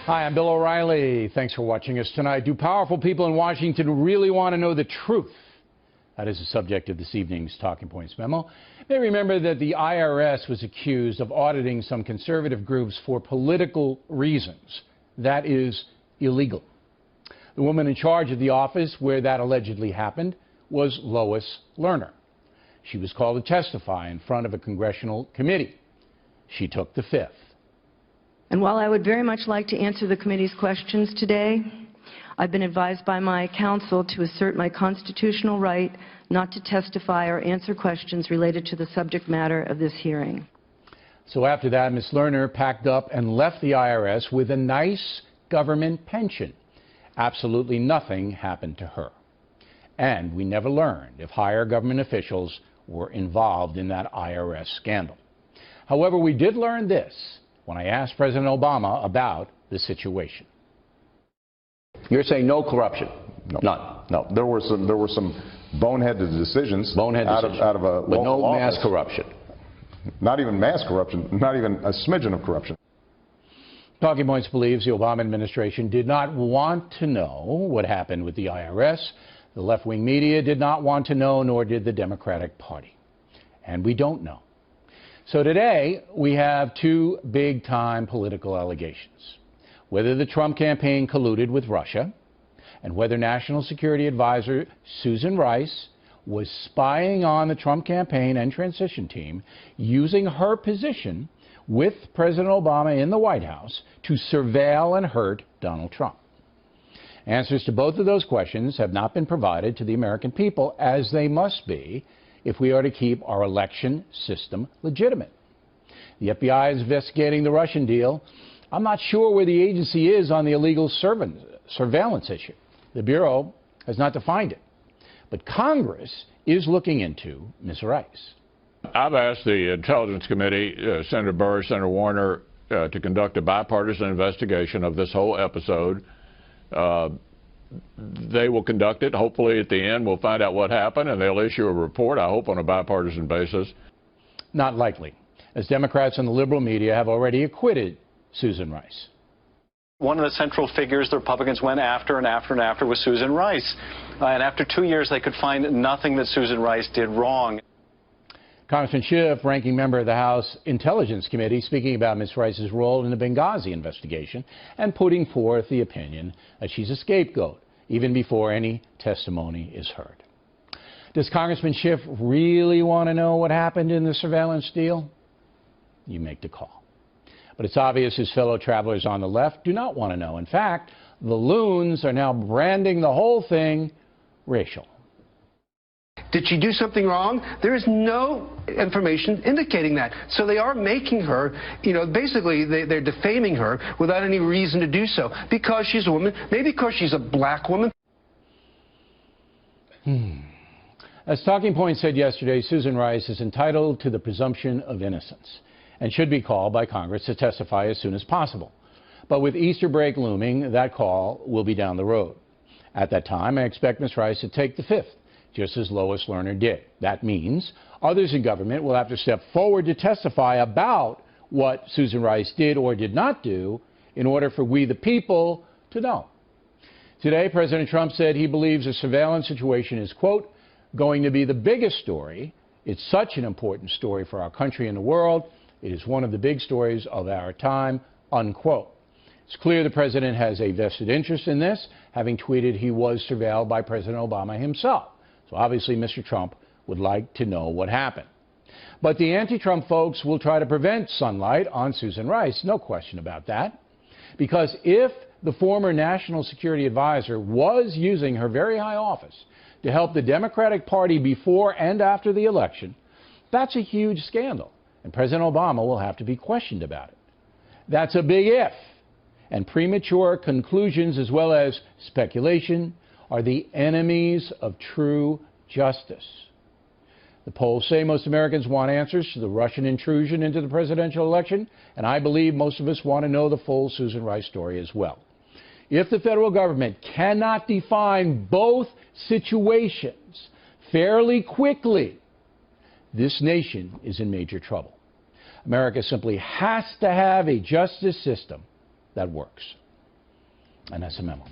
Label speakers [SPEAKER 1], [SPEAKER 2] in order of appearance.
[SPEAKER 1] Hi, I'm Bill O'Reilly. Thanks for watching us tonight. Do powerful people in Washington really want to know the truth? That is the subject of this evening's Talking Points memo. You may remember that the IRS was accused of auditing some conservative groups for political reasons. That is illegal. The woman in charge of the office where that allegedly happened was Lois Lerner. She was called to testify in front of a congressional committee. She took the fifth.
[SPEAKER 2] And while I would very much like to answer the committee's questions today, I've been advised by my counsel to assert my constitutional right not to testify or answer questions related to the subject matter of this hearing.
[SPEAKER 1] So after that, Ms. Lerner packed up and left the IRS with a nice government pension. Absolutely nothing happened to her. And we never learned if higher government officials were involved in that IRS scandal. However, we did learn this when I asked President Obama about the situation.
[SPEAKER 3] You're saying no corruption?
[SPEAKER 4] No.
[SPEAKER 3] None?
[SPEAKER 4] No. There were some boneheaded decisions out of a
[SPEAKER 3] but no
[SPEAKER 4] local
[SPEAKER 3] mass
[SPEAKER 4] office.
[SPEAKER 3] corruption?
[SPEAKER 4] Not even mass corruption, not even a smidgen of corruption.
[SPEAKER 1] Talking Points believes the Obama administration did not want to know what happened with the IRS. The left-wing media did not want to know, nor did the Democratic Party. And we don't know. So today, we have two big-time political allegations. Whether the Trump campaign colluded with Russia, and whether National Security Advisor Susan Rice was spying on the Trump campaign and transition team, using her position with President Obama in the White House to surveil and hurt Donald Trump. Answers to both of those questions have not been provided to the American people, as they must be if we are to keep our election system legitimate. The FBI is investigating the Russian deal. I'm not sure where the agency is on the illegal surveillance issue. The Bureau has not defined it. But Congress is looking into Ms. Rice.
[SPEAKER 5] I've asked the Intelligence Committee, Senator Burr, Senator Warner, to conduct a bipartisan investigation of this whole episode. They will conduct it. Hopefully, at the end, we'll find out what happened, and they'll issue a report, I hope, on a bipartisan basis.
[SPEAKER 1] Not likely, as Democrats and the liberal media have already acquitted Susan Rice.
[SPEAKER 6] One of the central figures the Republicans went after and after was Susan Rice. And after 2 years, they could find nothing that Susan Rice did wrong.
[SPEAKER 1] Congressman Schiff, ranking member of the House Intelligence Committee, speaking about Ms. Rice's role in the Benghazi investigation and putting forth the opinion that she's a scapegoat, even before any testimony is heard. Does Congressman Schiff really want to know what happened in the surveillance deal? You make the call. But it's obvious his fellow travelers on the left do not want to know. In fact, the loons are now branding the whole thing racial.
[SPEAKER 7] Did she do something wrong? There is no information indicating that. So they are making her, basically they're defaming her without any reason to do so. Because she's a woman, maybe because she's a black woman.
[SPEAKER 1] As Talking Points said yesterday, Susan Rice is entitled to the presumption of innocence and should be called by Congress to testify as soon as possible. But with Easter break looming, that call will be down the road. At that time, I expect Ms. Rice to take the fifth, just as Lois Lerner did. That means others in government will have to step forward to testify about what Susan Rice did or did not do in order for we the people to know. Today, President Trump said he believes the surveillance situation is, quote, going to be the biggest story. It's such an important story for our country and the world. It is one of the big stories of our time, unquote. It's clear the president has a vested interest in this, having tweeted he was surveilled by President Obama himself. So obviously, Mr. Trump would like to know what happened. But the anti-Trump folks will try to prevent sunlight on Susan Rice, no question about that. Because if the former National Security Advisor was using her very high office to help the Democratic Party before and after the election, that's a huge scandal. And President Obama will have to be questioned about it. That's a big if. And premature conclusions as well as speculation are the enemies of true justice. The polls say most Americans want answers to the Russian intrusion into the presidential election, and I believe most of us want to know the full Susan Rice story as well. If the federal government cannot define both situations fairly quickly, this nation is in major trouble. America simply has to have a justice system that works. And that's a memo.